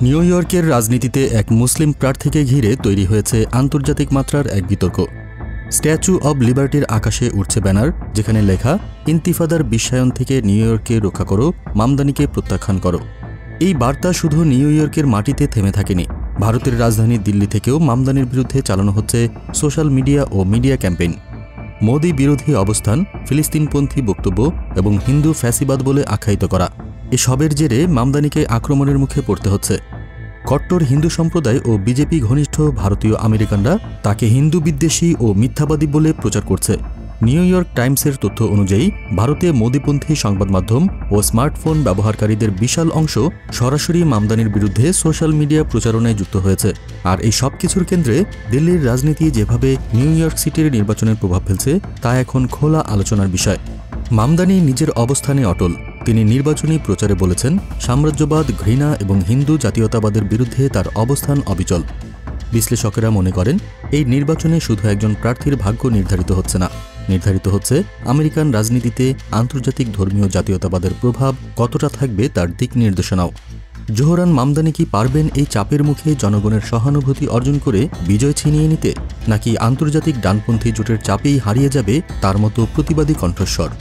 New ইয়র্কের রাজনীতিতে এক মুসলিম প্রার্থীকে ঘিরে তৈরি হয়েছে আন্তর্জাতিক মাত্রার এক বিতর্ক। স্ট্যাচু অব লিবার্টির আকাশে উঠছে ব্যানার, যেখানে লেখা ইন্তিফাদার বিশ্বায়ন থেকে নিউ ইয়র্ককে রক্ষা করো, মামদানিকে প্রত্যাখ্যান করো। এই বার্তা শুধু নিউ ইয়র্কের মাটিতে থেমে থাকেনি, ভারতের রাজধানী দিল্লি থেকেও মামদানির বিরুদ্ধে চালানো হচ্ছে সোশ্যাল মিডিয়া ও মিডিয়া ক্যাম্পেইন। মোদি বিরোধী অবস্থান, ফিলিস্তিনপন্থী বক্তব্য এবং হিন্দু ফ্যাসিবাদ বলে আখ্যায়িত করা, এসবের জেরে মামদানিকে আক্রমণের মুখে পড়তে হচ্ছে। কট্টর হিন্দু সম্প্রদায় ও বিজেপি ঘনিষ্ঠ ভারতীয় আমেরিকানরা তাকে হিন্দু বিদ্বেষী ও মিথ্যাবাদী বলে প্রচার করছে। নিউ ইয়র্ক টাইমসের তথ্য অনুযায়ী ভারতে মোদিপন্থী সংবাদ মাধ্যম ও স্মার্টফোন ব্যবহারকারীদের বিশাল অংশ সরাসরি মামদানির বিরুদ্ধে সোশ্যাল মিডিয়া প্রচারণায় যুক্ত হয়েছে। আর এই সব কিছুর কেন্দ্রে দিল্লির রাজনীতি যেভাবে নিউ ইয়র্ক সিটির নির্বাচনের প্রভাব ফেলছে তা এখন খোলা আলোচনার বিষয়। মামদানি নিজের অবস্থানে অটল। তিনি নির্বাচনী প্রচারে বলেছেন, সাম্রাজ্যবাদ, ঘৃণা এবং হিন্দু জাতীয়তাবাদের বিরুদ্ধে তার অবস্থান অবিচল। বিশ্লেষকেরা মনে করেন, এই নির্বাচনে শুধু একজন প্রার্থীর ভাগ্য নির্ধারিত হচ্ছে না, নির্ধারিত হচ্ছে আমেরিকান রাজনীতিতে আন্তর্জাতিক ধর্মীয় জাতীয়তাবাদের প্রভাব কতটা থাকবে তার দিক নির্দেশনাও। জোহরান মামদানি কি পারবেন এই চাপের মুখে জনগণের সহানুভূতি অর্জন করে বিজয় ছিনিয়ে নিতে, নাকি আন্তর্জাতিক ডানপন্থী জোটের চাপেই হারিয়ে যাবে তার মতো প্রতিবাদী কণ্ঠস্বর?